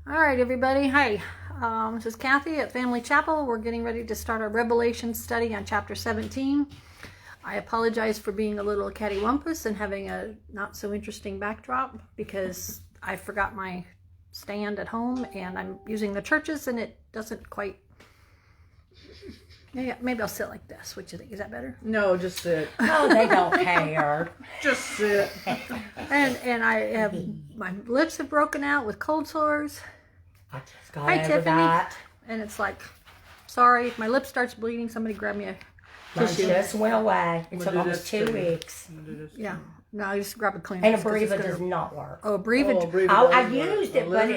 All right, everybody. Hi, this is Kathy at Family Chapel. We're getting ready to start our Revelation study on chapter 17. I apologize for being a little cattywampus and having a not so interesting backdrop because I forgot my stand at home and I'm using the churches and it doesn't quite. Yeah, maybe I'll sit like this. What do you think? Is that better? No, just sit. No, they don't care. Just sit. And I have my lips have broken out with cold sores. I just got Hi, over Tiffany. that. And it's like, sorry, if my lip starts bleeding, somebody grab me a Mine tissue. just went away. It We'll took do almost this 2 too. weeks. Yeah. No, I just grab a clean. And a Breva does not work. Oh, Breva. I used it, but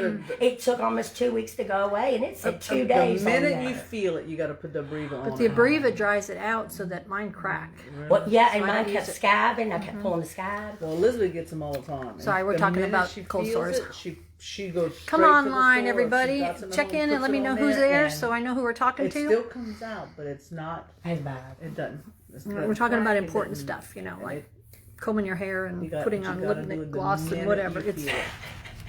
it took almost 2 weeks to go away, and it said 2 days. The minute on you there. feel it, you got to put the Breva on. But the Breva dries it out so that mine crack. Well, yeah, and So I mine don't kept use it. scabbing. I kept pulling the scab. Well, Elizabeth gets them all the time. Sorry, we're The talking minute about she cold feels sores. it, she goes Come straight to the online, store. everybody. She got some at Check home, in and puts let it me know on who's there and so I know who we're talking it to. still comes out, but it's not. As bad. It doesn't. It's We're talking about crack, it important doesn't- stuff, you know, and like it- combing your hair and you got- putting you on gotta lip do it the gloss and minute whatever. you It's feel it.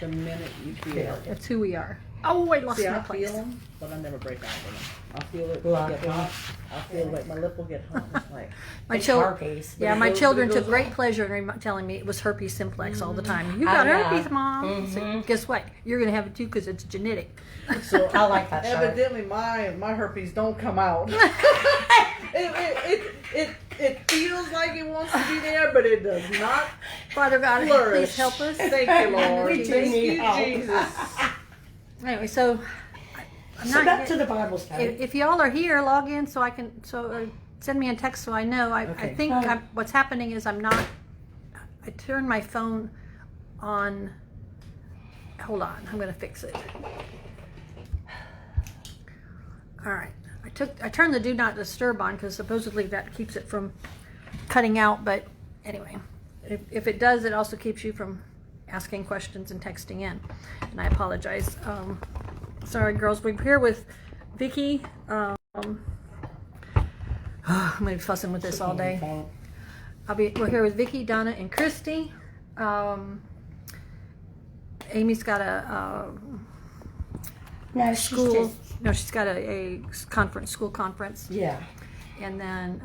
The minute you feel it. It's who we are. Oh, I lost See, my I place. feel them, but I never break out with them. I feel it Lucky. get hot. I feel like my lip will get hot. It's like, My It's children. herpes. Yeah, it my goes- children but it took goes great on. pleasure in telling me it was herpes simplex all the time. You I got know. herpes, Mom. So guess what? You're going to have it too because it's genetic. so I like that shirt. evidently my herpes don't come out. it feels like it wants to be there, but it does not Father God, flourish. please help us. Thank you, Lord. We do Thank need you, help. Jesus. Anyway, so I'm So not back yet- to the Bible study. if y'all are here, log in so I can send me a text so I know. I Okay. think what's happening is I turned my phone on. Hold on, I'm gonna fix it. All right, I turned the do not disturb on because supposedly that keeps it from cutting out. But anyway, if it does, it also keeps you from asking questions and texting in. And I apologize. Sorry, girls. We're here with Vicky. I'm gonna be fussing with this all day. We're here with Vicky, Donna, and Christy. Amy's got a No, school. She's just, No, she's got a conference, school conference, yeah. and then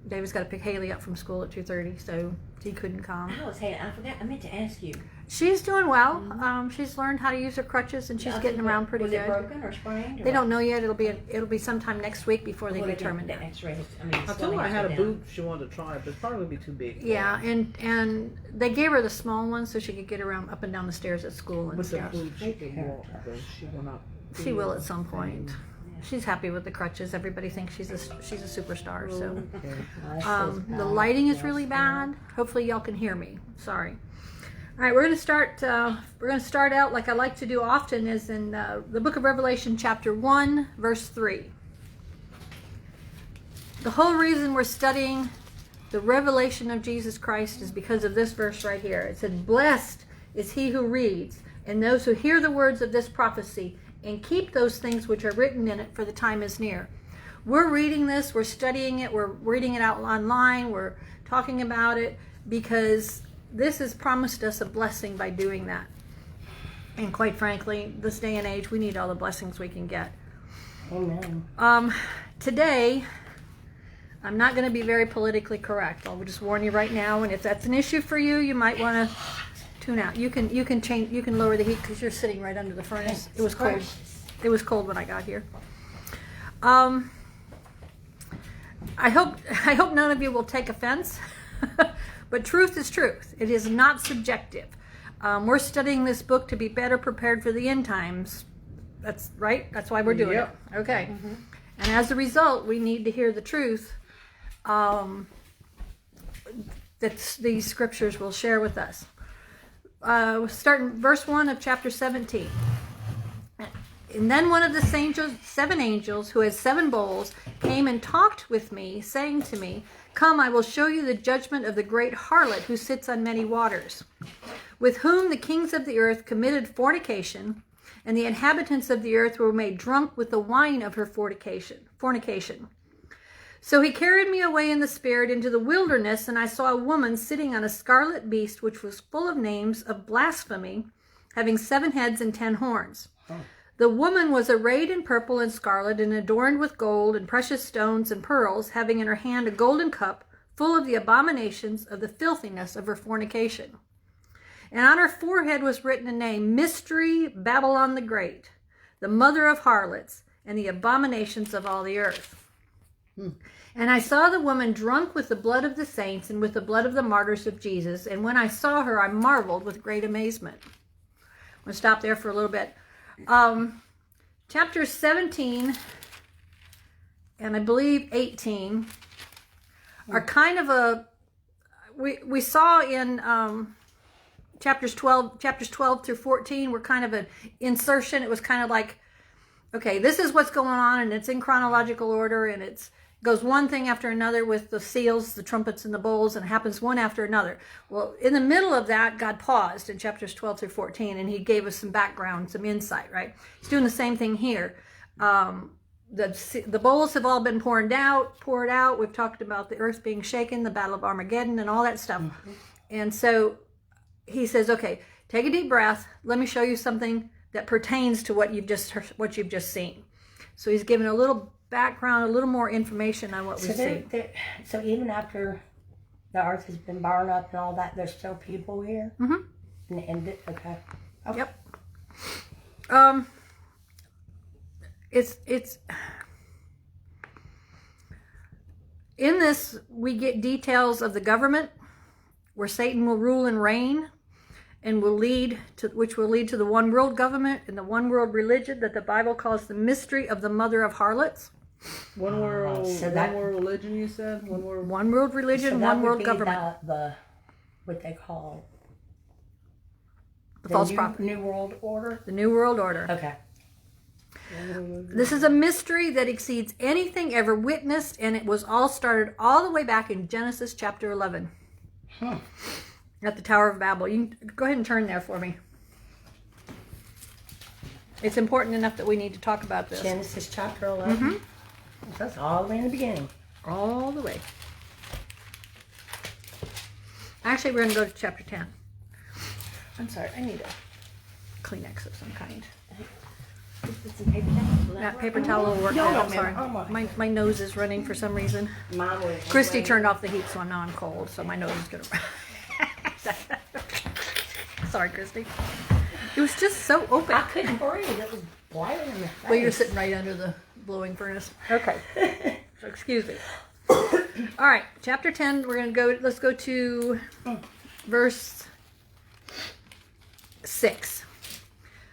David's got to pick Haley up from school at 2:30, so he couldn't come. I forgot. I meant to ask you. She's doing well. She's learned how to use her crutches, and she's getting around pretty Was good. it broken or sprained? They don't know yet. It'll be sometime next week before they determine the that. X-rays. I told her I had a boot she wanted to try, but it's probably going to be too big. Yeah, and they gave her the small one so she could get around up and down the stairs at school and With the stuff. boot, she can walk, though. She will not. She will at some point. She's happy with the crutches. Everybody thinks she's a superstar. So the lighting is really bad. Hopefully y'all can hear me. Sorry. All right, we're going to start. We're going to start out like I like to do often, is in the book of Revelation, chapter 1, verse 3. The whole reason we're studying the revelation of Jesus Christ is because of this verse right here. It said, "Blessed is he who reads, and those who hear the words of this prophecy, and keep those things which are written in it, for the time is near." We're reading this, we're studying it, we're reading it out online, we're talking about it, because this has promised us a blessing by doing that. And quite frankly, this day and age, we need all the blessings we can get. Amen. Today, I'm not going to be very politically correct. I'll just warn you right now, and if that's an issue for you, you might want to tune out. You can lower the heat because you're sitting right under the furnace. It was cold. It was cold when I got here. I hope none of you will take offense, but truth is truth. It is not subjective. We're studying this book to be better prepared for the end times. That's right. That's why we're doing it. Okay. And as a result, we need to hear the truth that these scriptures will share with us. We'll start in verse 1 of chapter 17. And then one of the seven angels who has 7 bowls came and talked with me, saying to me, "Come, I will show you the judgment of the great harlot who sits on many waters, with whom the kings of the earth committed fornication, and the inhabitants of the earth were made drunk with the wine of her fornication. So he carried me away in the spirit into the wilderness, and I saw a woman sitting on a scarlet beast, which was full of names of blasphemy, having 7 heads and 10 horns. The woman was arrayed in purple and scarlet and adorned with gold and precious stones and pearls, having in her hand a golden cup full of the abominations of the filthiness of her fornication. And on her forehead was written a name, Mystery Babylon the Great, the mother of harlots and the abominations of all the earth. And I saw the woman drunk with the blood of the saints and with the blood of the martyrs of Jesus. And when I saw her, I marveled with great amazement. I'm going to stop there for a little bit. Chapters 17 and I believe 18 are kind of a, we saw in chapters 12 through 14 were kind of an insertion. It was kind of like, okay, this is what's going on, and it's in chronological order, and it's goes one thing after another with the seals, the trumpets, and the bowls, and it happens one after another. Well, in the middle of that, God paused in chapters 12 through 14, and he gave us some background, some insight, right? He's doing the same thing here. The bowls have all been poured out. We've talked about the earth being shaken, the Battle of Armageddon, and all that stuff. And so he says, okay, take a deep breath. Let me show you something that pertains to what you've just seen. So he's given a little background, a little more information on what we see. So even after the earth has been burned up and all that, there's still people here? Okay. Yep. It's in this, we get details of the government where Satan will rule and reign, and which will lead to the one world government and the one world religion that the Bible calls the mystery of the mother of harlots. One world religion, you said? One world religion, so one world government. The what they call the false prophet. New World Order? The New World Order. Okay. This is a mystery that exceeds anything ever witnessed, and it was all started all the way back in Genesis chapter 11. At the Tower of Babel. You can go ahead and turn there for me. It's important enough that we need to talk about this. Genesis chapter 11. That's all the way in the beginning. All the way. Actually, we're going to go to chapter 10. I'm sorry, I need a Kleenex of some kind. Some paper towels? That paper towel will work. No, I'm sorry. My nose is running for some reason. Mine was Christy turned off the heat, so now I'm cold, so my nose is going to run. Sorry, Christy. It was just so open. I couldn't breathe. It was blaring in the face. Well, you're sitting right under the blowing furnace. Okay. So excuse me. All right, chapter 10. We're going to go. Let's go to verse 6.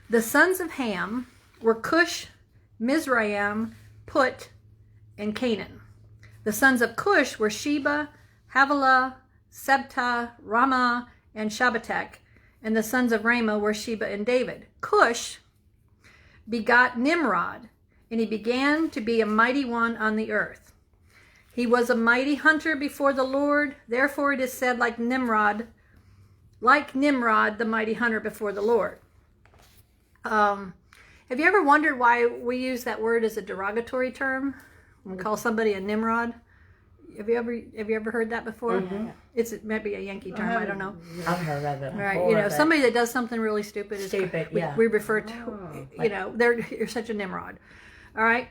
The sons of Ham were Cush, Mizraim, Put, and Canaan. The sons of Cush were Sheba, Havilah, Sebta, Ramah, and Shabbatek. And the sons of Ramah were Sheba and David. Cush begot Nimrod, and he began to be a mighty one on the earth. He was a mighty hunter before the Lord. Therefore it is said, like Nimrod, the mighty hunter before the Lord. Have you ever wondered why we use that word as a derogatory term? We call somebody a Nimrod. Have you ever heard that before? It might be a Yankee term. I don't know. I've heard of it before. Right, somebody that does something really stupid is we refer to. You're such a Nimrod. All right,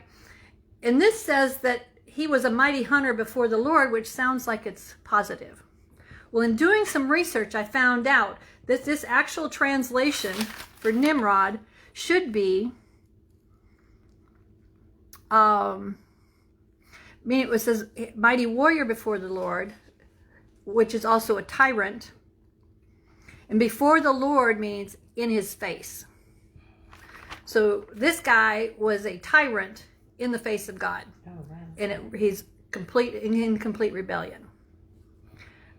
and this says that he was a mighty hunter before the Lord, which sounds like it's positive. Well, in doing some research, I found out that this actual translation for Nimrod should be, it says mighty warrior before the Lord, which is also a tyrant. And before the Lord means in his face. So this guy was a tyrant in the face of God. Oh, wow. And he's in complete rebellion.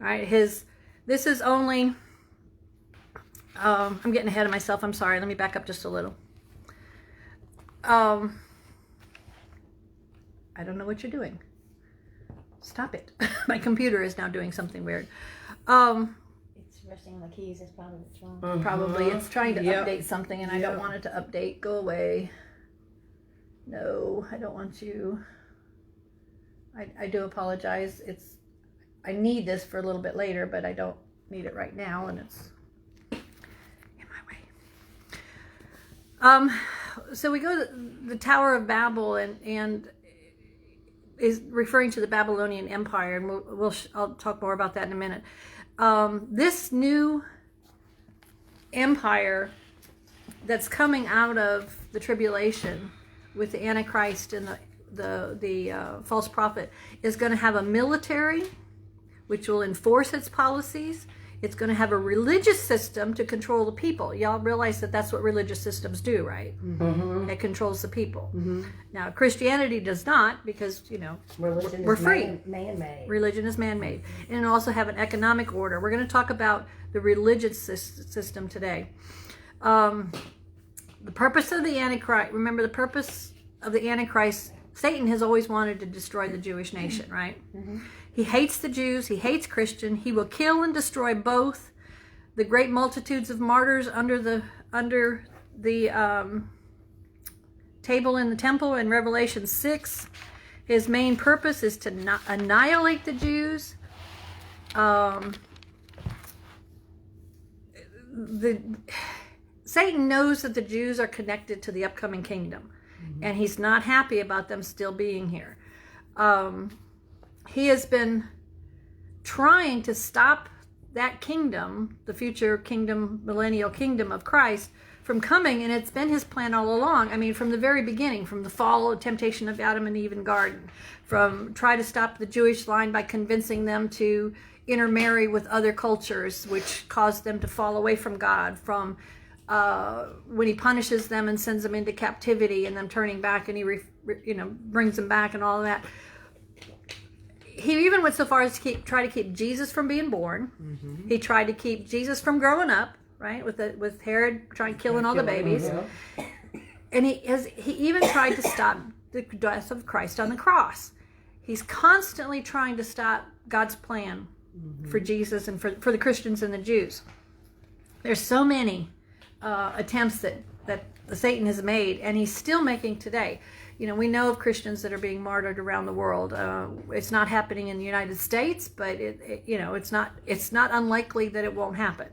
All right, this is only, I'm getting ahead of myself. I'm sorry. Let me back up just a little. I don't know what you're doing. Stop it. My computer is now doing something weird. It's pressing the keys. That's probably what's wrong. Probably. It's trying to update something, and I don't want it to update. Go away. No, I don't want you. I do apologize. I need this for a little bit later, but I don't need it right now, and it's in my way. So we go to the Tower of Babel, and is referring to the Babylonian Empire, and I'll talk more about that in a minute. This new empire that's coming out of the tribulation with the Antichrist and the false prophet is going to have a military which will enforce its policies. It's going to have a religious system to control the people. Y'all realize that that's what religious systems do, right? Mm-hmm. It controls the people. Mm-hmm. Now, Christianity does not, because, Religion we're is free. Man-made. Religion is man-made. And it'll also have an economic order. We're going to talk about the religious system today. The purpose of the Antichrist, remember the purpose of the Antichrist, Satan has always wanted to destroy the Jewish nation, right? Mm-hmm. He hates the Jews. He hates Christian. He will kill and destroy both. The great multitudes of martyrs under the table in the temple in Revelation 6. His main purpose is to annihilate the Jews. Satan knows that the Jews are connected to the upcoming kingdom, and he's not happy about them still being here. He has been trying to stop that kingdom, the future kingdom, millennial kingdom of Christ, from coming, and it's been his plan all along. I mean, from the very beginning, from the fall, temptation of Adam and Eve in the garden, from try to stop the Jewish line by convincing them to intermarry with other cultures, which caused them to fall away from God, from when he punishes them and sends them into captivity and them turning back, and he brings them back and all of that. He even went so far as to try to keep Jesus from being born. Mm-hmm. He tried to keep Jesus from growing up, right? With Herod killing all the babies. Yeah. And he even tried to stop the death of Christ on the cross. He's constantly trying to stop God's plan for Jesus and for the Christians and the Jews. There's so many attempts that Satan has made, and he's still making today. We know of Christians that are being martyred around the world. It's not happening in the United States, but it's not unlikely that it won't happen.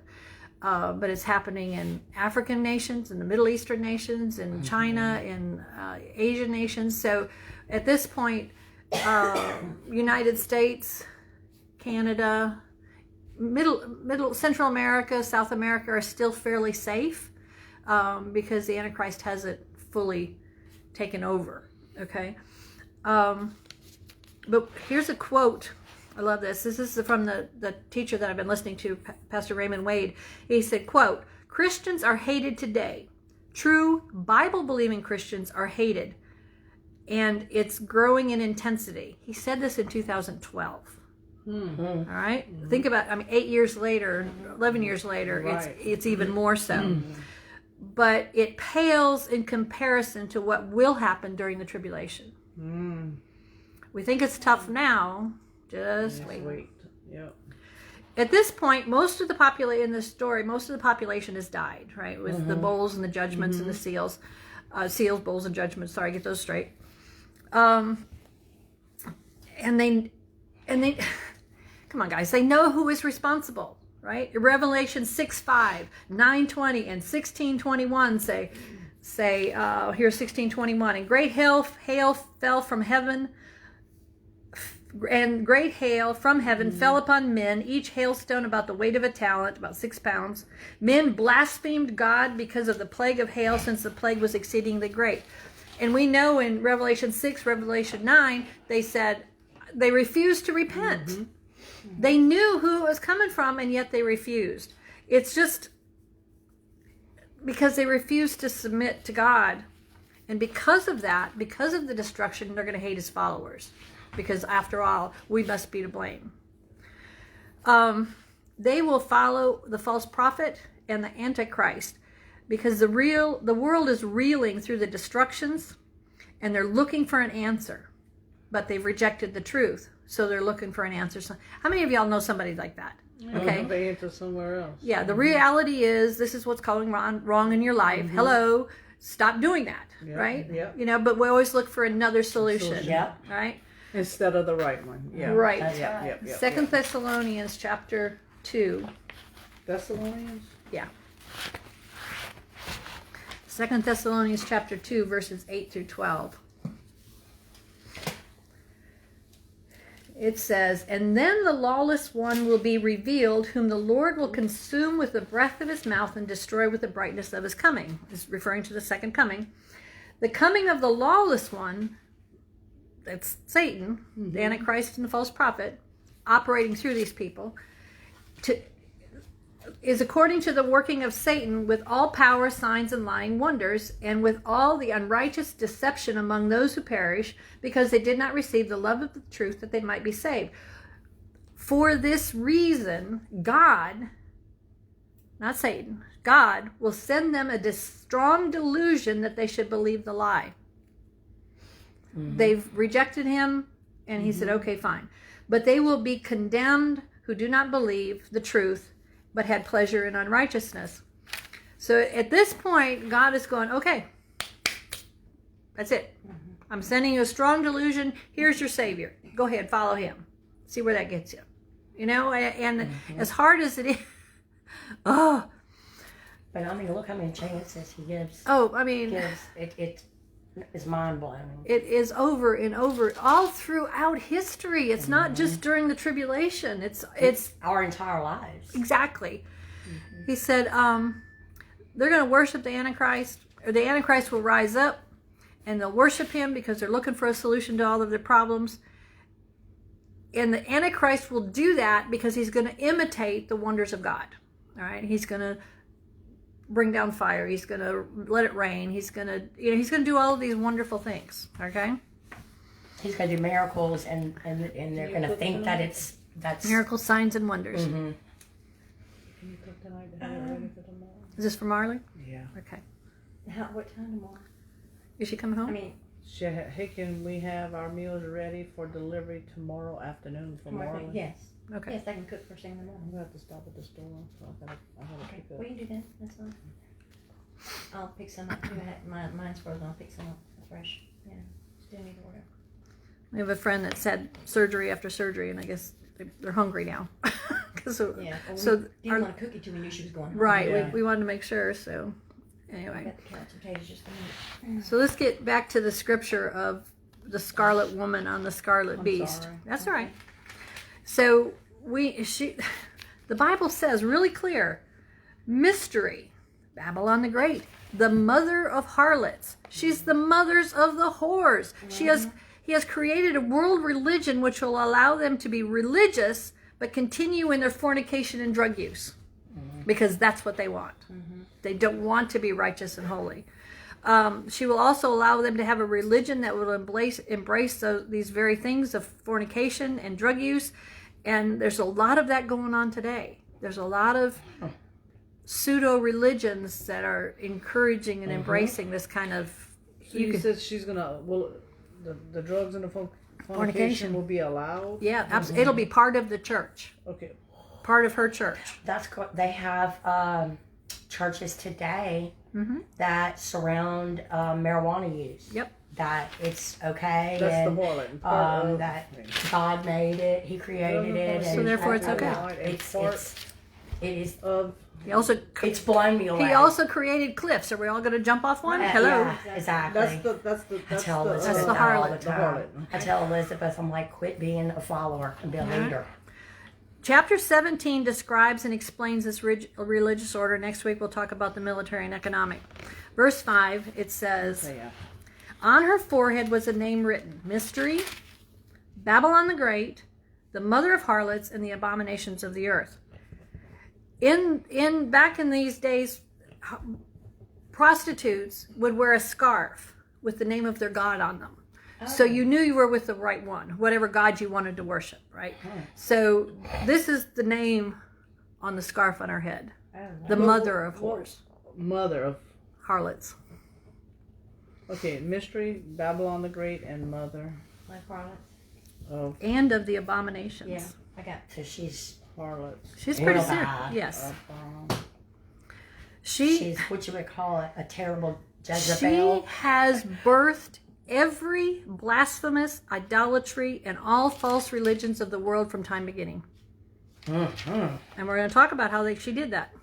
But it's happening in African nations, in the Middle Eastern nations, in China, in Asian nations. So at this point, United States, Canada, Central America, South America are still fairly safe because the Antichrist hasn't fully taken over. Okay. But here's a quote. I love this. This is from the teacher that I've been listening to, Pastor Raymond Wade. He said, quote, "Christians are hated today. True Bible-believing Christians are hated, and it's growing in intensity." He said this in 2012. Mm-hmm. All right? Mm-hmm. Think about, 8 years later, 11 years later, right. It's even more so. Mm-hmm. But it pales in comparison to what will happen during the tribulation. Mm. We think it's tough now. Just wait. Yep. At this point, most of the population in this story, most of the population has died, right? With the bowls and the judgments and the seals. Seals, bowls, and judgments. Sorry, get those straight. And they, come on, guys. They know who is responsible. Right? Revelation 6:5, 9:20, and 16:21 say here's 16:21, and great hail fell from heaven, and great hail from heaven fell upon men, each hailstone about the weight of a talent, about 6 pounds. Men blasphemed God because of the plague of hail, since the plague was exceedingly great. And we know in Revelation 6, Revelation 9, they said they refused to repent. Mm-hmm. They knew who it was coming from, and yet they refused. It's just because they refused to submit to God. And because of that, because of the destruction, they're going to hate his followers. Because after all, we must be to blame. They will follow the false prophet and the Antichrist, because the world is reeling through the destructions, and they're looking for an answer. But they've rejected the truth. So they're looking for an answer. So how many of y'all know somebody like that? Okay. The answer somewhere else. Yeah, the reality is this is what's going wrong in your life. Mm-hmm. Hello, stop doing that, right? Yeah. But we always look for another solution. Yeah. Right? Instead of the right one. Yeah. Right. Yeah. Second Thessalonians chapter 2. Thessalonians? Yeah. 2 Thessalonians chapter 2, verses 8 through 12. It says, "And then the lawless one will be revealed, whom the Lord will consume with the breath of his mouth and destroy with the brightness of his coming." It's referring to the second coming. The coming of the lawless one, that's Satan, the Antichrist and the false prophet, operating through these people, is according to the working of Satan with all power, signs, and lying wonders, and with all the unrighteous deception among those who perish, because they did not receive the love of the truth that they might be saved. For this reason, God, not Satan, God will send them a strong delusion that they should believe the lie. They've rejected him, and he said, okay, fine. But they will be condemned who do not believe the truth, but had pleasure in unrighteousness. So at this point, God is going, okay, that's it. I'm sending you a strong delusion. Here's your Savior. Go ahead, follow him. See where that gets you. You know, and as hard as it is, oh. But I mean, look how many chances he gives. Oh, I mean. It's mind-blowing. It is over and over, all throughout history. It's not just during the tribulation. It's our entire lives. Exactly. He said they're going to worship the Antichrist, or the Antichrist will rise up, and they'll worship him because they're looking for a solution to all of their problems. And the Antichrist will do that because he's going to imitate the wonders of God. All right? He's going to bring down fire. He's going to let it rain. He's going to do all of these wonderful things. Okay? He's going to do miracles, and they're going to think that that's miracles, signs, and wonders. Can you cook tonight to have it ready for tomorrow? Is this for Marley? Yeah. Okay. What time tomorrow? Is she coming home? I mean, Hey, can we have our meals ready for delivery tomorrow afternoon for Marley? yes. Okay. Yes, I can cook first thing in the I'm morning. gonna have to stop at the store, so I gotta Okay, pick up. we can do that. That's fine. I'll pick some up too. Mine's frozen. I'll pick some up fresh. Yeah, still need to order. We have a friend that's had surgery after surgery, and I guess they're hungry now. Yeah. Well, So we didn't want to cook it till we knew she was going home. right, Yeah. we wanted to make sure. So I anyway, got the carrots and potatoes just a minute. so let's get back to the scripture of the scarlet woman on the scarlet I'm beast. sorry. That's all right. So the Bible says really clear, mystery, Babylon the Great, the mother of harlots. She's the mothers of the whores. He has created a world religion which will allow them to be religious but continue in their fornication and drug use because that's what they want. They don't want to be righteous and holy. She will also allow them to have a religion that will embrace these very things of fornication and drug use. And there's a lot of that going on today. There's a lot of pseudo-religions that are encouraging and embracing this kind of... So you said she's gonna, the drugs and the fornication Fornication. will be allowed? Yeah, absolutely. It'll be part of the church. Okay. Part of her church. That's what they have. Churches today that surround marijuana use. Yep. That it's okay. That's and, the harlot. Part of that God made it. He created it. So and therefore it's okay. It is. He also It's blown me away. he also created cliffs. Are we all going to jump off one? Hello. Yeah, exactly. That's I tell Elizabeth That's the that all harlot. the time. I tell Elizabeth, I'm like, quit being a follower and be a leader. Chapter 17 describes and explains this religious order. Next week we'll talk about the military and economic. Verse 5, it says, on her forehead was a name written, Mystery, Babylon the Great, the mother of harlots and the abominations of the earth. Back in these days, prostitutes would wear a scarf with the name of their god on them. So you knew you were with the right one, whatever god you wanted to worship, right? So this is the name on the scarf on her head. The mother of whores. Mother of Harlots. Okay, mystery, Babylon the Great, and mother Like harlots. of And of the abominations. Yeah, I got. So she's harlots. She's pretty Real sick. bad. Yes. Um, she's what you would call a terrible She Jezebel. has birthed every blasphemous idolatry and all false religions of the world from time beginning. And we're going to talk about how she did that.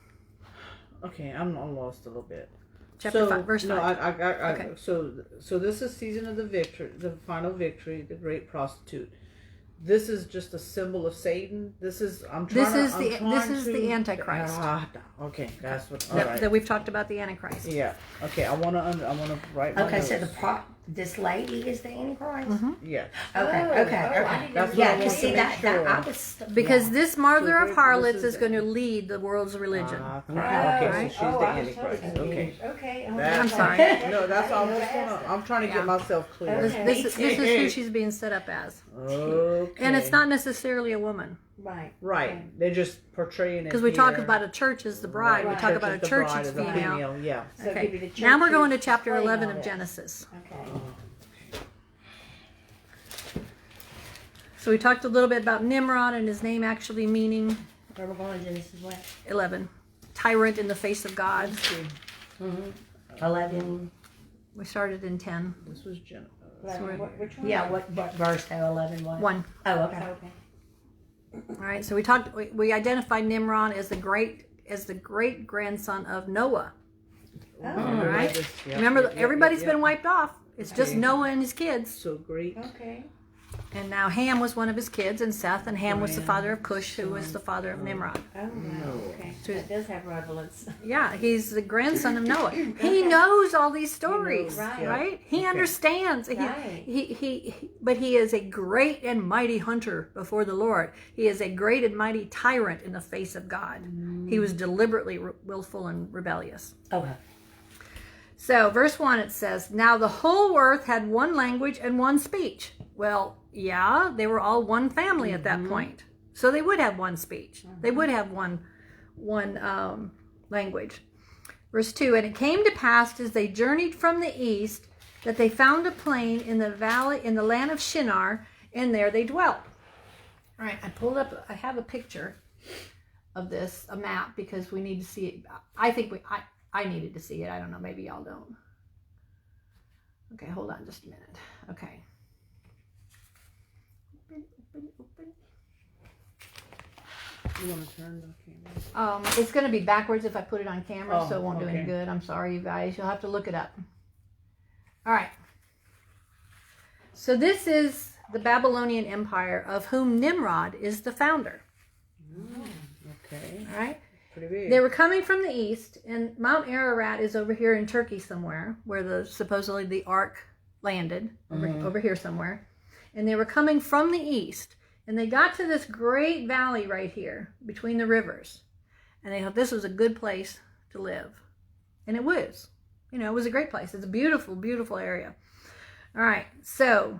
okay, I'm lost a little bit. chapter 5, verse 5. Okay. So this is season of the victory, the final victory, the great prostitute. This is just a symbol of Satan. This is the Antichrist. Okay, that's what. That we've talked about the Antichrist. Yeah. Okay. I want to write. My Okay, notes. so this lady is the Antichrist. Yeah. Okay. That's Yeah, what I you see want that to make I sure. was Because this mother of this harlots is is it. going to lead the world's religion. Okay, so she's the Antichrist. Okay. Okay. I'm sorry. No, that's all. I'm trying to get myself clear. This is who she's being set up as. Okay. And it's not necessarily a woman. Right. Right. They're just portraying it. Because we talk here. about a church as the bride. We Right. talk about a the church bride as as a female. Yeah. So give Okay. you the church Now we're going to to chapter explain 11 all of this. Genesis. Okay. So we talked a little bit about Nimrod and his name actually meaning Where we're going to Genesis what? 11. Tyrant in the face of God. 11. We started in 10. This was Jenna. Which one? Yeah, what verse though? 11 what? 1. Oh, okay. Okay. All right. So we identified Nimrod as the great grandson of Noah. Oh. All right. Yeah, Remember, yeah, everybody's yeah. been wiped off. It's just Noah and his kids. So great. Okay. And now Ham was one of his kids, and Seth, and Ham was the father of Cush, who was the father of Nimrod. Oh, wow. Okay. So- That does have relevance. Yeah, he's the grandson of Noah. He knows all these stories, Right. right? He understands. Right. But he is a great and mighty hunter before the Lord. He is a great and mighty tyrant in the face of God. He was deliberately willful and rebellious. Okay. So, verse 1, it says, Now the whole earth had one language and one speech. Well, yeah, they were all one family at that point. So they would have one speech. They would have one language. Verse 2, And it came to pass as they journeyed from the east that they found a plain in the valley, in the land of Shinar, and there they dwelt. All right, I have a picture of this, a map, because we need to see it. I needed to see it. I don't know. Maybe y'all don't. Okay, hold on just a minute. Okay. Open. You want to turn the camera? It's going to be backwards if I put it on camera, Oh, so it won't do any okay. good. I'm sorry, you guys. You'll have to look it up. All right. So this is the Babylonian Empire, of whom Nimrod is the founder. Okay. All right. Pretty big. They were coming from the east, and Mount Ararat is over here in Turkey somewhere, where supposedly the ark landed, over here somewhere. And they were coming from the east, and they got to this great valley right here between the rivers, and they thought this was a good place to live, and it was. It was a great place. It's a beautiful, beautiful area. All right, so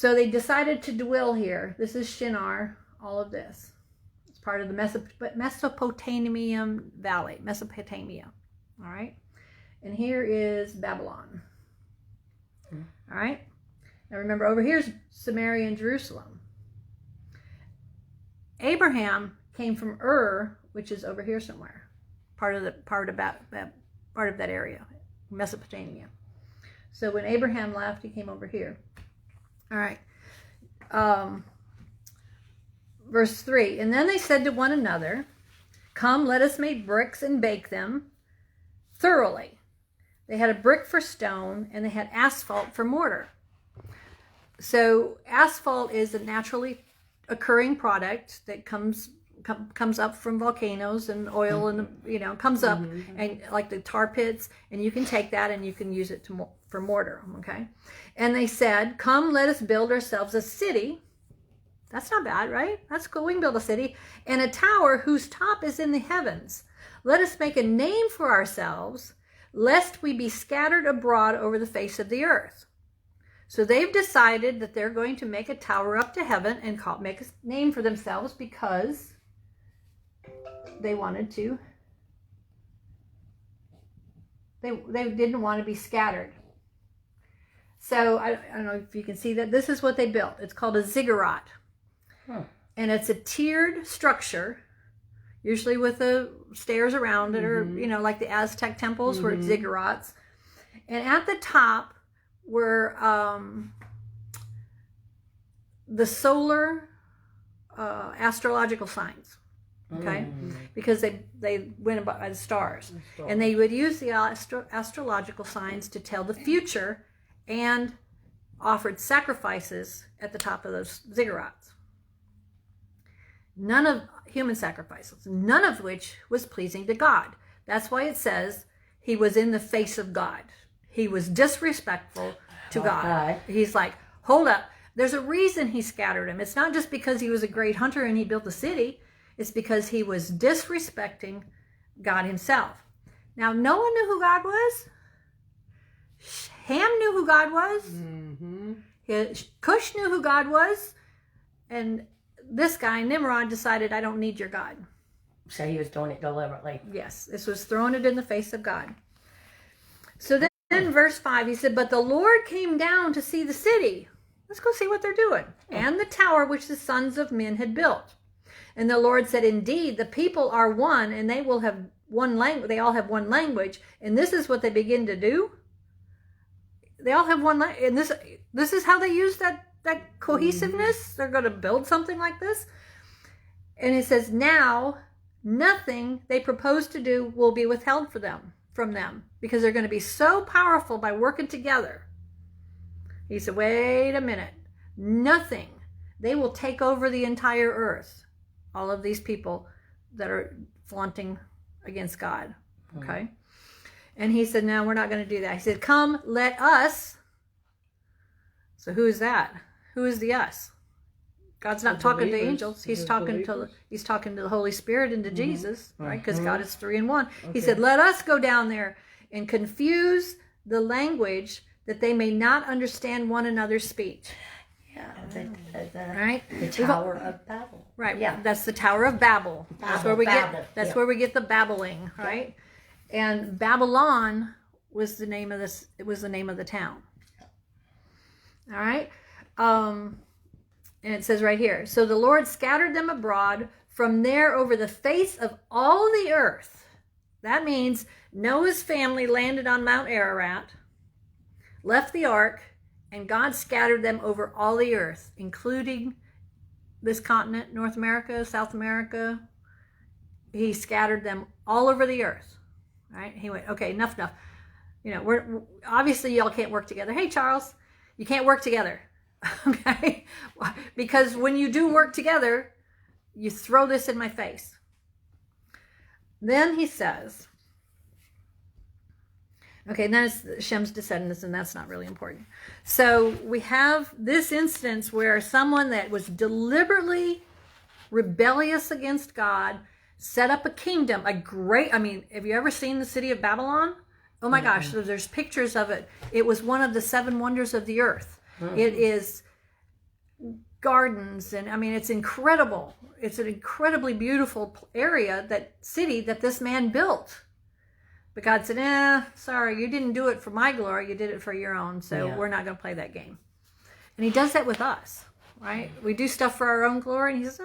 they decided to dwell here. This is Shinar, all of this. Part of the Mesopotamian Valley, Mesopotamia. All right. And here is Babylon. All right. Now remember, over here is Samaria and Jerusalem. Abraham came from Ur, which is over here somewhere, part of that area, Mesopotamia. So when Abraham left, he came over here. All right. Verse 3, And then they said to one another, Come, let us make bricks and bake them thoroughly. They had a brick for stone, and they had asphalt for mortar. So asphalt is a naturally occurring product that comes up from volcanoes and oil, and comes up, and like the tar pits, and you can take that and you can use it for mortar. Okay, and they said, Come, let us build ourselves a city. That's not bad, right? That's cool. We can build a city. And a tower whose top is in the heavens. Let us make a name for ourselves, lest we be scattered abroad over the face of the earth. So they've decided that they're going to make a tower up to heaven and make a name for themselves, because they wanted to. They didn't want to be scattered. So I don't know if you can see that. This is what they built. It's called a ziggurat. And it's a tiered structure, usually with the stairs around it, or like the Aztec temples were ziggurats. And at the top were the solar astrological signs. Okay, because they went by the stars, and they would use the astrological signs to tell the future, and offered sacrifices at the top of those ziggurats. None of human sacrifices, none of which was pleasing to God. That's why it says he was in the face of God. He was disrespectful to God. He's like, hold up. There's a reason he scattered him. It's not just because he was a great hunter and he built a city. It's because he was disrespecting God himself. Now, Noah knew who God was. Ham knew who God was. Cush knew who God was. And this guy, Nimrod, decided, I don't need your God. So he was doing it deliberately. Yes, this was throwing it in the face of God. So then in verse 5, he said, but the Lord came down to see the city. Let's go see what they're doing. And the tower which the sons of men had built. And the Lord said, indeed, the people are one, and they will have one language. They all have one language. And this is what they begin to do. They all have one language. And this is how they use that cohesiveness. They're going to build something like this. And it says, now nothing they propose to do will be withheld from them, because they're going to be so powerful by working together. He said, wait a minute. Nothing. They will take over the entire earth. All of these people that are flaunting against God. Okay? And he said, no, we're not going to do that. He said, come, let us. So who is that? Who is the us? God's not talking to angels. He's talking to the Holy Spirit and to Jesus, right? Because God is 3 in 1. He said, let us go down there and confuse the language that they may not understand one another's speech. Yeah, right? The Tower of Babel. Right. Yeah, that's the Tower of Babel. That's where we get the babbling, right? And Babylon was the name of this. It was the name of the town. All right. And it says right here, so the Lord scattered them abroad from there over the face of all the earth. That means Noah's family landed on Mount Ararat, left the ark, and God scattered them over all the earth, including this continent, North America, South America. He scattered them all over the earth. Right? He went, okay, enough. You know, we're obviously y'all can't work together. Hey, Charles, you can't work together. Okay? Because when you do work together, you throw this in my face. Then he says, okay, then it's Shem's descendants, and that's not really important. So we have this instance where someone that was deliberately rebellious against God set up a kingdom, have you ever seen the city of Babylon? Oh my gosh, there's pictures of it. It was one of the 7 wonders of the earth. It is gardens, and it's incredible. It's an incredibly beautiful area, that city that this man built. But God said, sorry, you didn't do it for my glory. You did it for your own. So we're not going to play that game. And he does that with us, right? We do stuff for our own glory. And he says,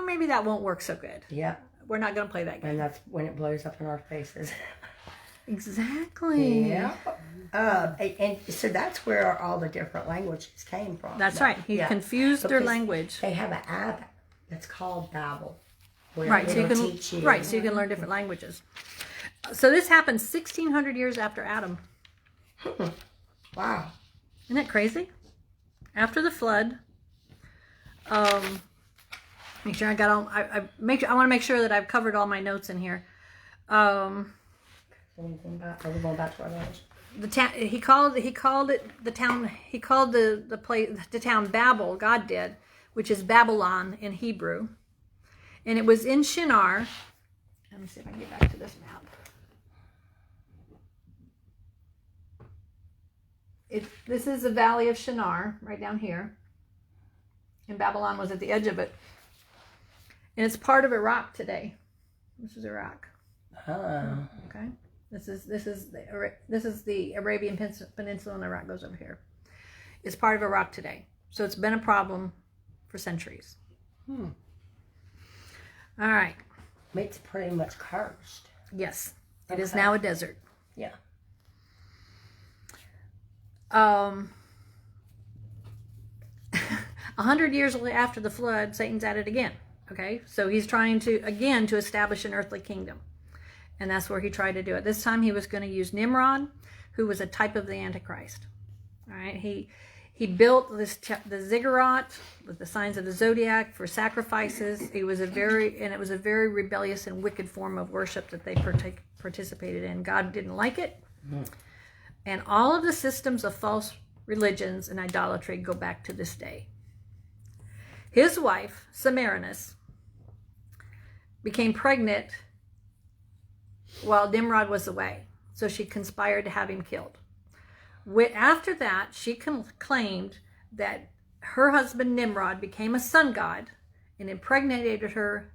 maybe that won't work so good. Yeah. We're not going to play that game. And that's when it blows up in our faces. Exactly. Yeah. And so that's where all the different languages came from. That's right. He confused their language. They have an app that's called Babel. Right. So you can learn different languages. So this happened 1,600 years after Adam. Wow. Isn't that crazy? After the flood. Make sure I got all. I want to make sure that I've covered all my notes in here. Are we going back to our language? The town. He called it the town. He called the town Babel. God did, which is Babylon in Hebrew, and it was in Shinar. Let me see if I can get back to this map. This is the valley of Shinar, right down here. And Babylon was at the edge of it. And it's part of Iraq today. This is Iraq. Oh. Okay. This is the Arabian Peninsula, and Iraq goes over here. It's part of Iraq today. So it's been a problem for centuries. All right. It's pretty much cursed. Yes. It is now a desert. Yeah. 100 years after the flood, Satan's at it again. Okay, so he's trying to, again, to establish an earthly kingdom. And that's where he tried to do it. This time he was going to use Nimrod, who was a type of the Antichrist. All right, he built the ziggurat with the signs of the zodiac for sacrifices. It was a very rebellious and wicked form of worship that they participated in. God didn't like it. And all of the systems of false religions and idolatry go back to this day. His wife, Semiramis, became pregnant while Nimrod was away. So she conspired to have him killed. After that, she claimed that her husband Nimrod became a sun god and impregnated her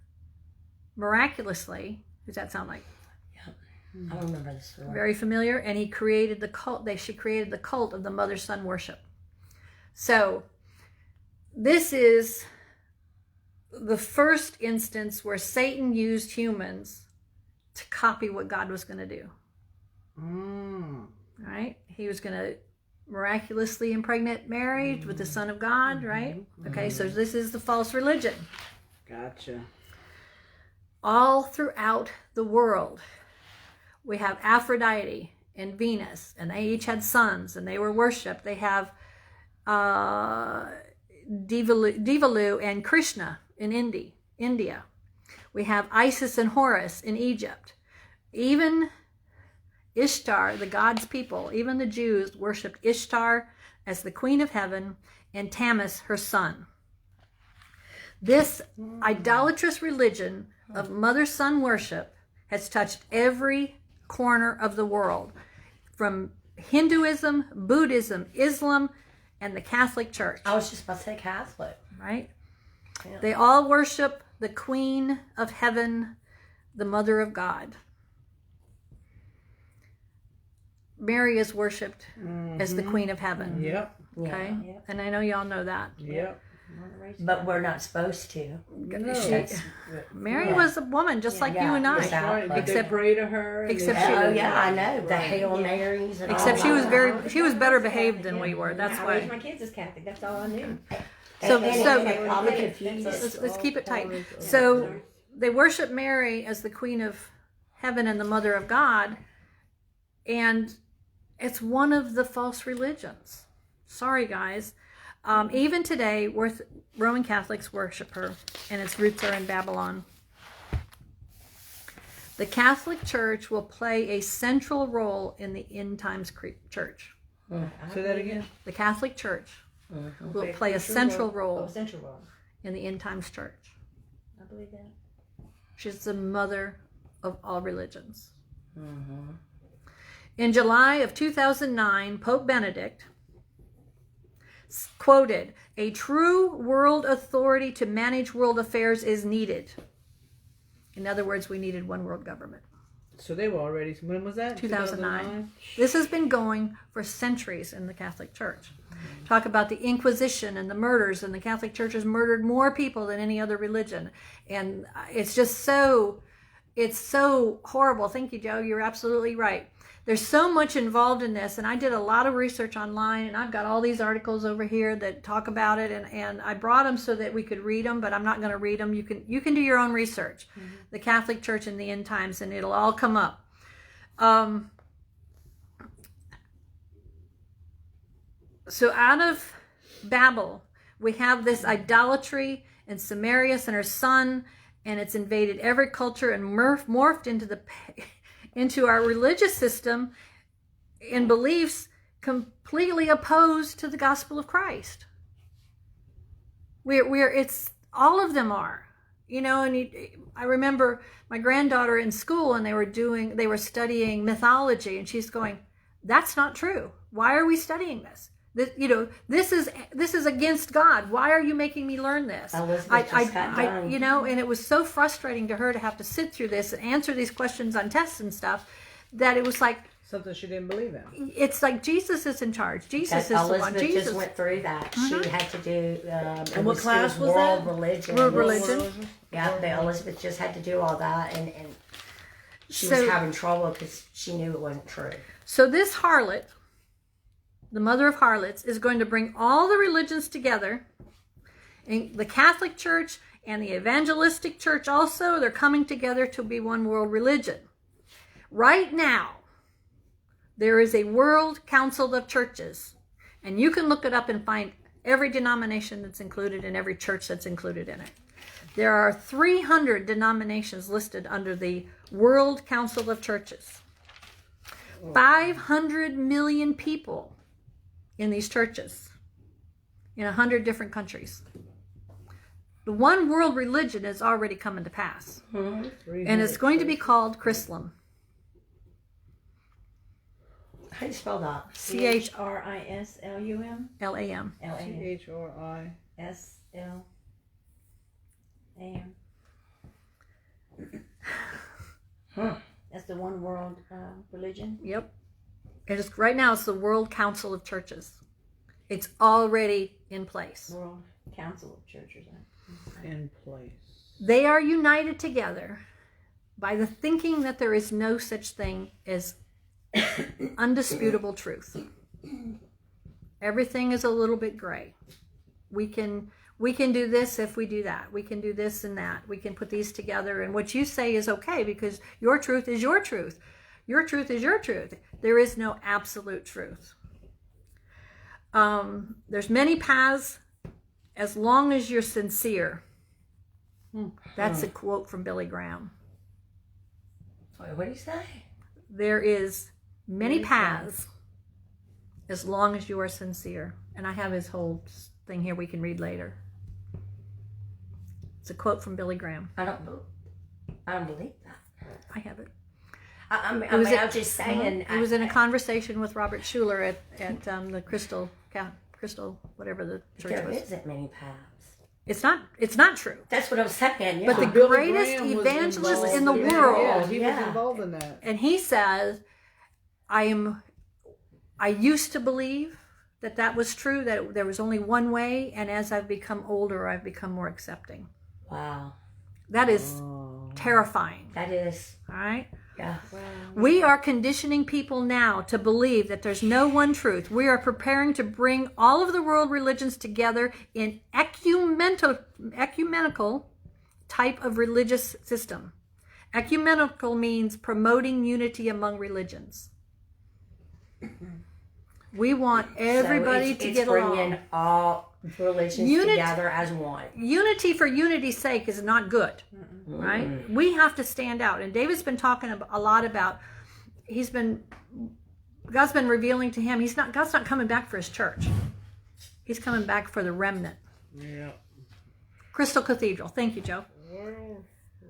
miraculously. Does that sound like? I don't remember the story. Very familiar. And he created the cult. She created the cult of the mother-son worship. So this is the first instance where Satan used humans to copy what God was going to do. Right? He was going to miraculously impregnate Mary with the Son of God, right? Okay, so this is the false religion. Gotcha. All throughout the world, we have Aphrodite and Venus, and they each had sons, and they were worshipped. They have Devalu and Krishna in India. We have Isis and Horus in Egypt. Even Ishtar, the God's people, even the Jews worshipped Ishtar as the queen of heaven and Tammuz, her son. This idolatrous religion of mother-son worship has touched every corner of the world, from Hinduism, Buddhism, Islam, and the Catholic Church. I was just about to say Catholic. Right? Yeah. They all worship the Queen of Heaven, the Mother of God. Mary is worshipped as the Queen of Heaven. Yep. Okay? Yep. And I know y'all know that. Yep. But we're not supposed to. She- Mary was a woman just like you and I. That's right. But Except- they pray to her. and except they- she- Oh yeah, I know. The Hail Marys and Except all she was better behaved than we were. That's I raised why. my kids as Catholic. That's all I knew. So- I'm confused. Let's keep it tight. So they worship Mary as the Queen of Heaven and the Mother of God, and it's one of the false religions. Sorry, guys. Even today, Roman Catholics worship her, and its roots are in Babylon. The Catholic Church will play a central role in the end times church. Say that again. The Catholic Church will play a central role Central role. in the end times church. I believe that. She's the mother of all religions. In July of 2009, Pope Benedict quoted, "A true world authority to manage world affairs is needed." In other words, we needed one world government. So they were already. When was that? 2009. This has been going for centuries in the Catholic Church. Talk about the Inquisition and the murders, and the Catholic Church has murdered more people than any other religion. And it's just so horrible. Thank you, Joe. You're absolutely right. There's so much involved in this, and I did a lot of research online, and I've got all these articles over here that talk about it, and I brought them so that we could read them, but I'm not going to read them. You can do your own research. The Catholic Church in the end times, and it'll all come up. So out of Babel, we have this idolatry and Semiramis and her son, and it's invaded every culture and morphed into our religious system in beliefs completely opposed to the gospel of Christ. It's all of them are, and I remember my granddaughter in school, and they were studying mythology, and she's going, "That's not true. Why are we studying this? This is against God. Why are you making me learn this?" Elizabeth just got done. And it was so frustrating to her to have to sit through this and answer these questions on tests and stuff, that it was like Something she didn't believe in. it's like Jesus is in charge. Jesus is the one. Elizabeth Jesus just went through that. She had to do. And what class was world that? religion. World religion. Yeah, Elizabeth just had to do all that, and she So- was having trouble because she knew it wasn't true. So this harlot, the mother of harlots, is going to bring all the religions together, in the Catholic Church and the evangelistic church also, they're coming together to be one world religion. Right now, there is a World Council of Churches, and you can look it up and find every denomination that's included and every church that's included in it. There are 300 denominations listed under the World Council of Churches. 500 million people in these churches in 100 different countries. The one world religion is already coming to pass. And it's going to be called Chrislam. How do you spell that? CHRISLUM. LAM. CHRISLAM. That's the one world religion. Yep. Right now it's the World Council of Churches. It's already in place. World Council of Churches. In place. They are united together by the thinking that there is no such thing as undisputable truth. Everything is a little bit gray. We can do this if we do that. We can do this and that. We can put these together, and what you say is okay because your truth is your truth. Your truth is your truth. There is no absolute truth. There's many paths as long as you're sincere. That's a quote from Billy Graham. Wait, what did he say? There is many paths as long as you are sincere. And I have his whole thing here we can read later. It's a quote from Billy Graham. I don't believe that. I have it. I'm just saying. It was in a conversation with Robert Schuller at the Crystal, whatever the church There was. isn't many paths. It's not true. That's what I was saying. Yeah. But the Billy greatest Graham was evangelist involved in the that. world. Yeah, he was Yeah. involved in that. And he says, I used to believe that was true, that there was only one way, and as I've become older, I've become more accepting. Wow. That is terrifying. That is. All right? Yeah. We are conditioning people now to believe that there's no one truth. We are preparing to bring all of the world religions together in ecumenical type of religious system. Ecumenical means promoting unity among religions. We want everybody to get along. It's bringing all religions together as one. Unity for unity's sake is not good, right? We have to stand out. And David's been talking a lot about, God's been revealing to him, God's not coming back for his church. He's coming back for the remnant. Yeah. Crystal Cathedral. Thank you, Joe. World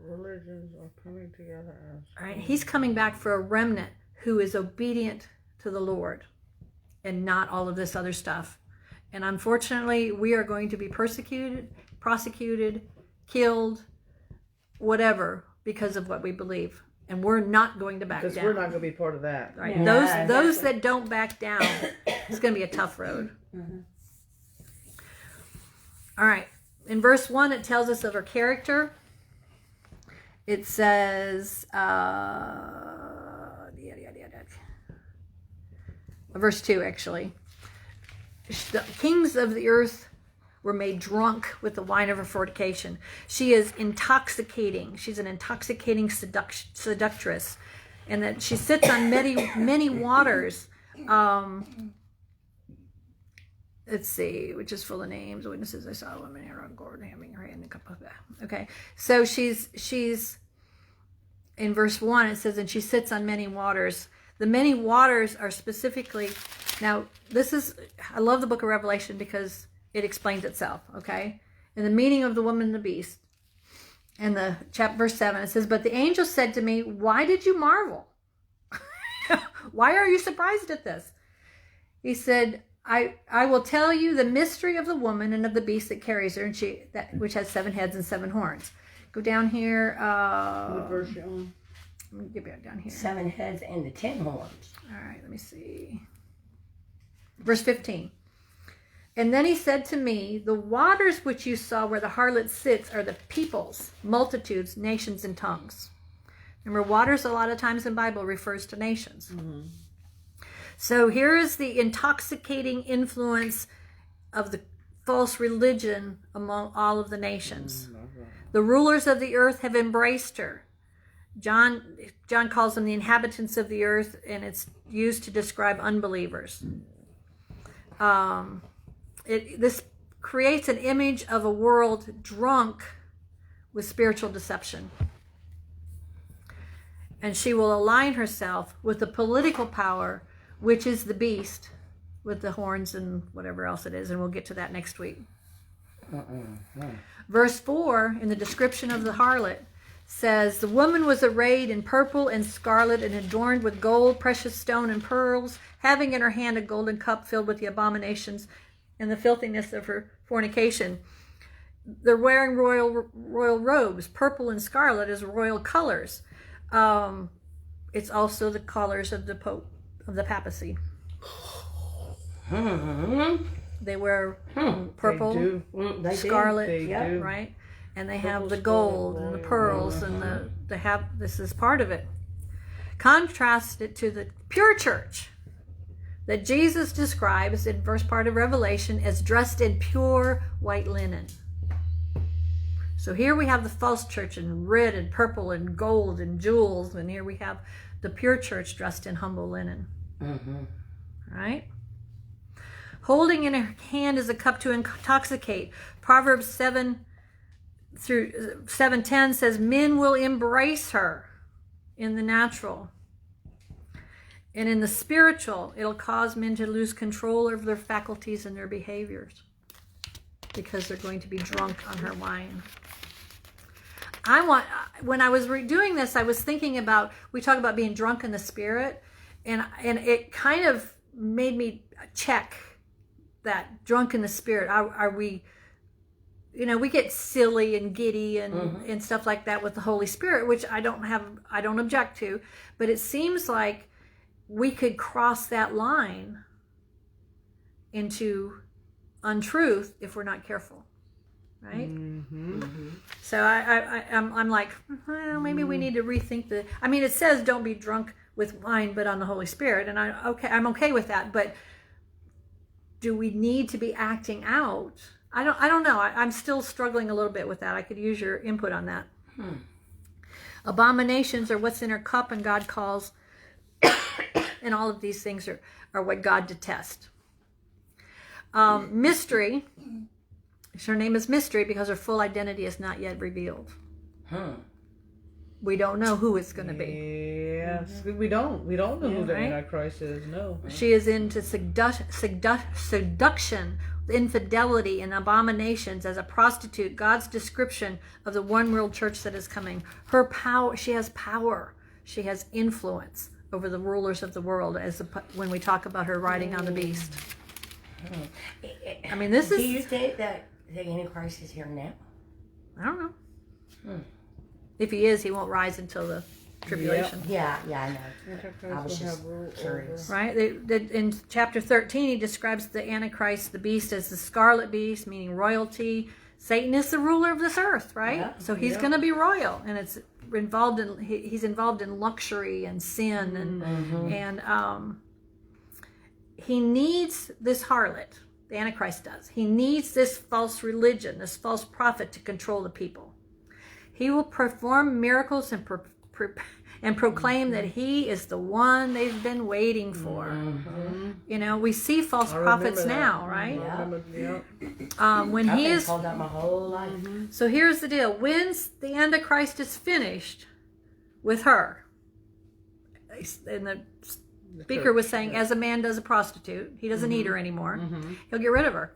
religions are coming together as All right, he's coming back for a remnant who is obedient to the Lord and not all of this other stuff. And unfortunately, we are going to be persecuted, prosecuted, killed, whatever, because of what we believe. And we're not going to back down. because we're not going to be part of that. Right. Yeah, Those that don't back down, it's going to be a tough road. All right. In verse 1, it tells us of her character. It says, verse 2, actually. The kings of the earth were made drunk with the wine of her fornication. She is intoxicating. She's an intoxicating seductress. And that she sits on many waters. Let's see, which is full of names. Witnesses, I saw a woman here on gourd having her hand in a cup of that. Okay, so she's in verse 1. It says, and she sits on many waters. The many waters are specifically, now I love the book of Revelation because it explains itself, okay? And the meaning of the woman and the beast. And verse 7, it says, but the angel said to me, why did you marvel? Why are you surprised at this? He said, I will tell you the mystery of the woman and of the beast that carries her, and which has 7 heads and 7 horns. Go down here. What verse you on? Let me get back down here. 7 heads and the 10 horns. All right, let me see. Verse 15. And then he said to me, the waters which you saw where the harlot sits are the peoples, multitudes, nations, and tongues. Remember, waters a lot of times in the Bible refers to nations. Mm-hmm. So here is the intoxicating influence of the false religion among all of the nations. The rulers of the earth have embraced her. John calls them the inhabitants of the earth, and it's used to describe unbelievers. This creates an image of a world drunk with spiritual deception. And she will align herself with the political power, which is the beast with the horns and whatever else it is, and we'll get to that next week. Verse 4, in the description of the harlot, says, the woman was arrayed in purple and scarlet and adorned with gold, precious stone, and pearls, having in her hand a golden cup filled with the abominations and the filthiness of her fornication. They're wearing royal robes. Purple and scarlet is royal colors. It's also the colors of the Pope, of the papacy. They wear purple, scarlet, right? And they have the gold and the pearls and this is part of it. Contrast it to the pure church that Jesus describes in first part of Revelation as dressed in pure white linen. So here we have the false church in red and purple and gold and jewels, and here we have the pure church dressed in humble linen. Right? Holding in her hand is a cup to intoxicate. Proverbs 7:10 says, men will embrace her in the natural. And in the spiritual, it'll cause men to lose control over their faculties and their behaviors because they're going to be drunk on her wine. When I was doing this, I was thinking about, we talk about being drunk in the spirit, and it kind of made me check that drunk in the spirit. Are we, we get silly and giddy and stuff like that with the Holy Spirit, which I don't object to, but it seems like we could cross that line into untruth if we're not careful, right? So I'm like, well, maybe we need to rethink it says don't be drunk with wine, but on the Holy Spirit, and I'm okay with that, but do we need to be acting out? I don't know. I'm still struggling a little bit with that. I could use your input on that. Abominations are what's in her cup, and God calls, and all of these things are what God detests. Mystery. Her name is Mystery because her full identity is not yet revealed. We don't know who it's going to be. Yes, we don't know who the Antichrist is. No. She is into seduction, infidelity, and abominations as a prostitute. God's description of the one world church that is coming. Her power. She has power. She has influence over the rulers of the world. When we talk about her riding on the beast. This is. Do you think that the Antichrist is here now? I don't know. If he is, he won't rise until the tribulation. Yeah, I know. I was just curious. Right? In chapter 13, he describes the Antichrist, the beast, as the scarlet beast, meaning royalty. Satan is the ruler of this earth, right? Yeah. So he's going to be royal, and he's involved in luxury and sin, and he needs this harlot. The Antichrist does. He needs this false religion, this false prophet to control the people. He will perform miracles and proclaim that he is the one they've been waiting for. We see false prophets now, right? When he is called that my whole life. So here's the deal: when the Antichrist is finished with her, and the speaker was saying, as a man does a prostitute, he doesn't need her anymore. He'll get rid of her.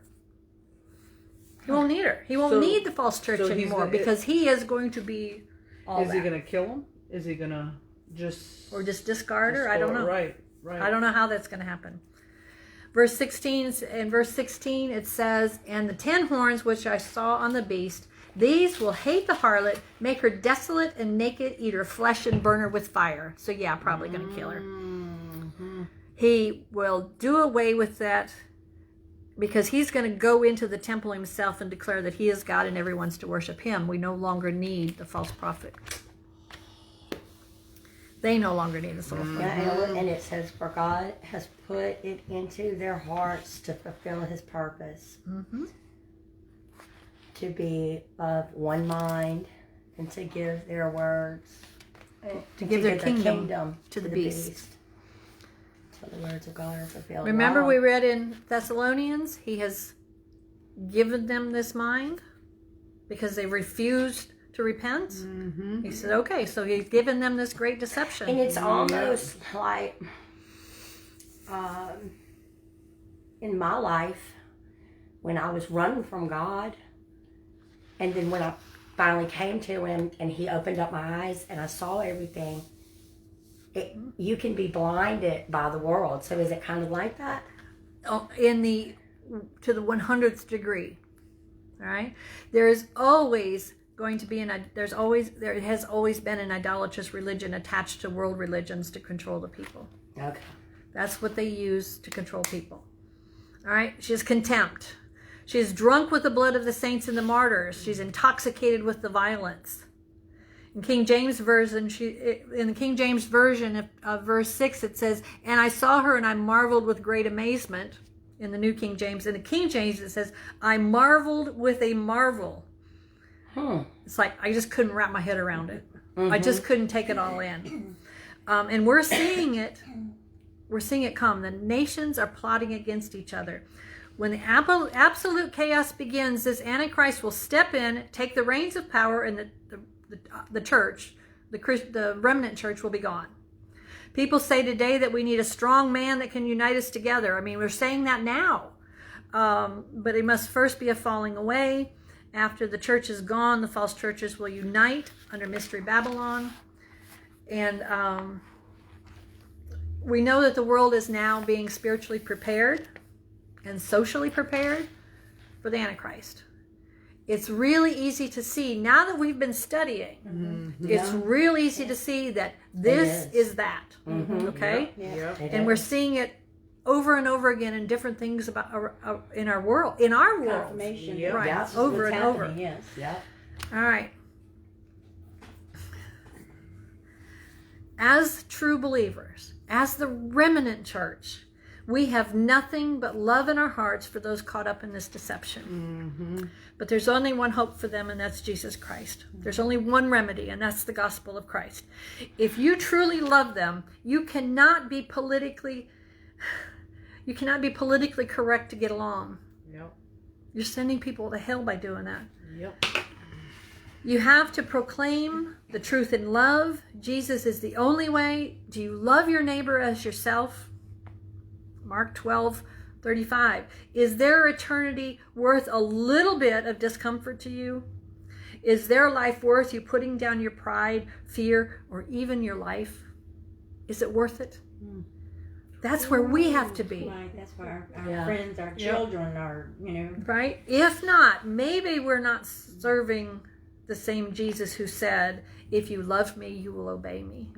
He won't need her. He won't need the false church anymore because he is going to be all Is he going to kill him? Is he going to just... Or just discard her? I don't know. Right. I don't know how that's going to happen. Verse 16, it says, and the 10 horns which I saw on the beast, these will hate the harlot, make her desolate and naked, eat her flesh and burn her with fire. So yeah, probably going to kill her. He will do away with that because he's going to go into the temple himself and declare that he is God and everyone's to worship him. We no longer need the false prophet. They no longer need the false prophet. And it says, for God has put it into their hearts to fulfill his purpose. to be of one mind and to give their words, to give their kingdom to the beast. So the words of God are fulfilled. Remember Wow. we read in Thessalonians, he has given them this mind because they refused to repent. Mm-hmm. He said, okay, so he's given them this great deception. And it's almost like in my life, when I was running from God, and then when I finally came to him and he opened up my eyes and I saw everything, you can be blinded by the world. So is it kind of like that? To the 100th degree. All right? There is always going to be there has always been an idolatrous religion attached to world religions to control the people. Okay. That's what they use to control people. All right? She has contempt. She is drunk with the blood of the saints and the martyrs. She's intoxicated with the violence. In King James Version, in the King James Version of verse 6, it says, "And I saw her and I marveled with great amazement." In the New King James. In the King James, it says, "I marveled with a marvel." It's like I just couldn't wrap my head around it. I just couldn't take it all in. And we're seeing it. We're seeing it come. The nations are plotting against each other. When the absolute chaos begins, this Antichrist will step in, take the reins of power, and the church, the remnant church, will be gone. People say today that we need a strong man that can unite us together. I mean, we're saying that now. But it must first be a falling away. After the church is gone, the false churches will unite under Mystery Babylon. And we know that the world is now being spiritually prepared and socially prepared for the Antichrist. It's really easy to see, now that we've been studying, it's real easy to see that this is that. Okay? Yep. And we're seeing it over and over again in different things about in our world. In our world. Confirmation. Yep. Right. That's Over what's and happening, over. Yes. Yeah. All right. As true believers, as the remnant church, we have nothing but love in our hearts for those caught up in this deception. But there's only one hope for them, and that's Jesus Christ. There's only one remedy, and that's the gospel of Christ. If you truly love them, you cannot be politically correct to get along. Yep. You're sending people to hell by doing that. Yep. You have to proclaim the truth in love. Jesus is the only way. Do you love your neighbor as yourself? Mark 12:35. Is their eternity worth a little bit of discomfort to you? Is their life worth you putting down your pride, fear, or even your life? Is it worth it? That's where we have to be. Right, that's where our friends, our children are, Right? If not, maybe we're not serving the same Jesus who said, "If you love me, you will obey me."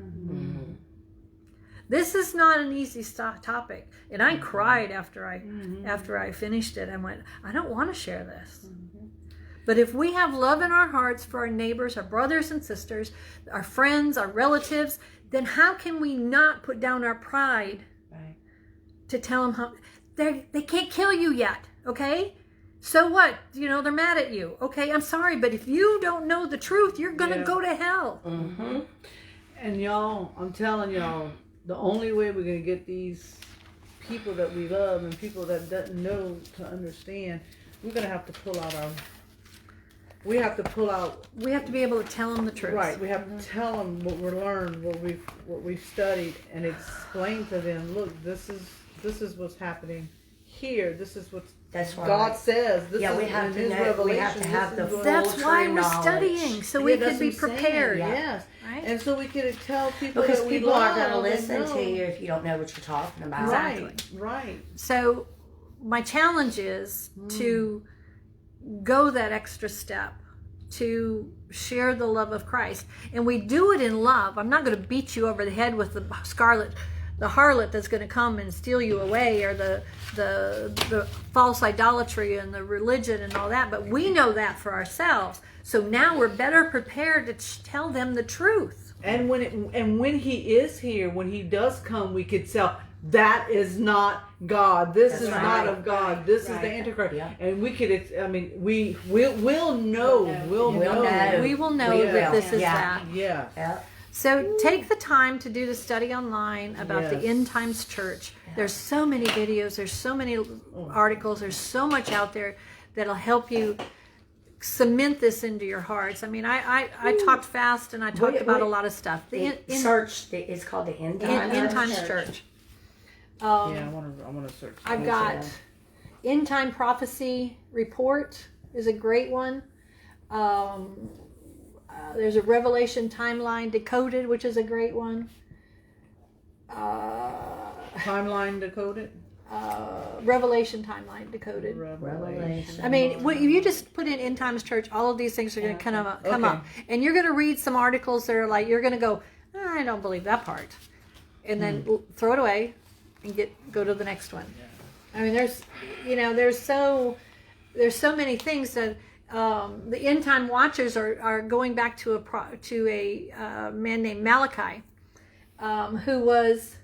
This is not an easy topic, and I cried after I finished it. I went, I don't want to share this. But if we have love in our hearts for our neighbors, our brothers and sisters, our friends, our relatives, then how can we not put down our pride to tell them how they can't kill you yet? Okay, so what? They're mad at you. Okay, I'm sorry, but if you don't know the truth, you're gonna go to hell. And y'all, I'm telling y'all, the only way we're going to get these people that we love and people that doesn't know to understand, we're going to have to pull out we have to be able to tell them the truth. Right. We have to tell them what we learned, what we've studied, and explain to them, look, this is what's happening here. This is what God says. This is we have to His know. revelation. We have to have the full That's why true we're knowledge. studying, so we can be prepared. Yes. Right? And so we could tell people Because that we people love aren't going to and listen know. to you if you don't know what you're talking about. Right. So my challenge is to go that extra step, to share the love of Christ. And we do it in love. I'm not going to beat you over the head with the harlot that's going to come and steal you away, or the false idolatry and the religion and all that. But we know that for ourselves. So now we're better prepared to tell them the truth. And when he is here, when he does come, we could tell that is not God. This That's is right. not of God. This is the Right. Antichrist. Yeah. And we could, I mean, we'll know. We'll know. We will know Yeah. that this is Yeah. that. Yeah. Yeah. So take the time to do the study online about the Yes. End Times Church. There's so many videos, there's so many articles, there's so much out there that'll help you cement this into your hearts. I mean, I talked fast and I talked about a lot of stuff. It's called the End Times. End Times Church. Yeah, I want to search. I've got End Time Prophecy Report is a great one. There's a Revelation Timeline Decoded, which is a great one. Timeline decoded. Revelation Timeline Decoded. Revelation. I mean, if you just put in End Times Church, all of these things are going to come up. And you're going to read some articles that are like, you're going to go, I don't believe that part. And then throw it away and go to the next one. I mean, there's so many things that the end time watchers are going back to a man named Malachi, who was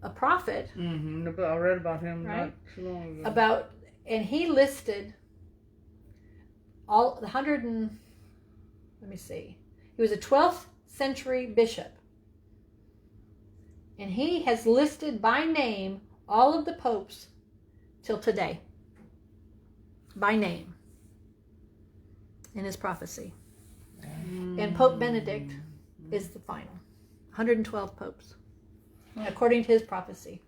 a prophet. Mm-hmm. I read about him Right? not too long ago. And he listed all the let me see. He was a 12th century bishop. And he has listed by name all of the popes till today. By name. In his prophecy. And Pope Benedict is the final. 112 popes. According to his prophecy.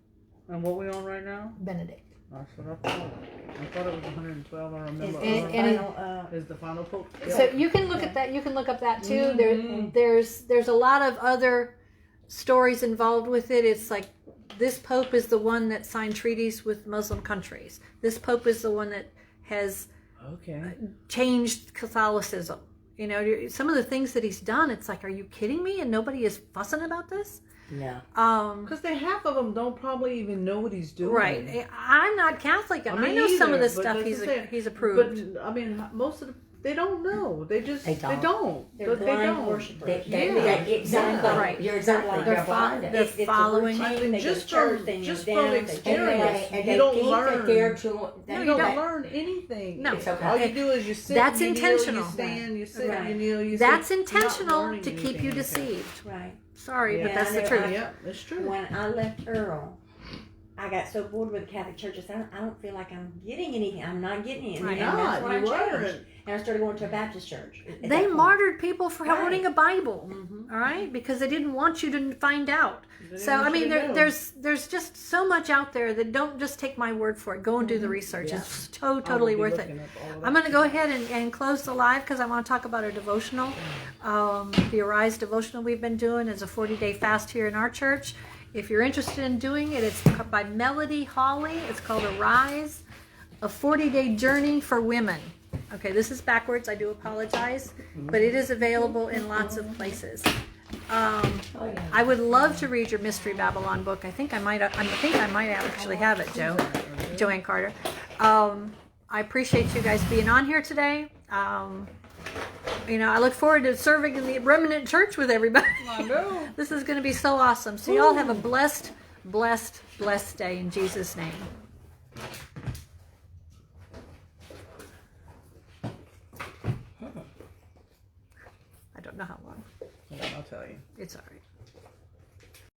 And what we on right now? Benedict. That's what I thought. I thought it was 112. I remember. Is the final pope? So you can look at that. You can look up that too. There's a lot of other stories involved with it. It's like this pope is the one that signed treaties with Muslim countries. This pope is the one that has changed Catholicism. You know, some of the things that he's done. It's like, are you kidding me? And nobody is fussing about this. No. Because half of them don't probably even know what he's doing. Right. I'm not Catholic, and I know some of the stuff he's approved. But I mean, most of they don't know. They just they don't. They're blind worshipers. Exactly. Right. You're exactly. They're following. Just from experience, you don't learn. You don't learn anything. No. It's okay. All you do is you sit. That's you intentional. Kneel, you stand. You sit. Right. You kneel. You That's sit. intentional to keep you deceived. Right. Sorry, but that's the truth. Yeah, that's true. When I left Earl, I got so bored with the Catholic Church. I said, I don't feel like I'm getting anything. I'm not getting anything. Right. And that's when I You changed. weren't. And I started going to a Baptist church. at They that point. martyred people for Right. holding a Bible, all right, because they didn't want you to find out. So I mean, there's just so much out there that don't just take my word for it. Go and do the research. Yeah. It's totally worth it. I'm going to go ahead and close the live because I want to talk about our devotional. The Arise devotional we've been doing is a 40-day fast here in our church. If you're interested in doing it, it's by Melody Hawley. It's called Arise, a 40-day journey for women. Okay, this is backwards. I do apologize, but it is available in lots of places. I would love to read your Mystery Babylon book. I think I might actually have it, Joanne Carter. I appreciate you guys being on here today. I look forward to serving in the remnant church with everybody. I know. This is going to be so awesome. So y'all have a blessed, blessed, blessed day in Jesus' name. I don't know how long. I'll tell you. It's all right.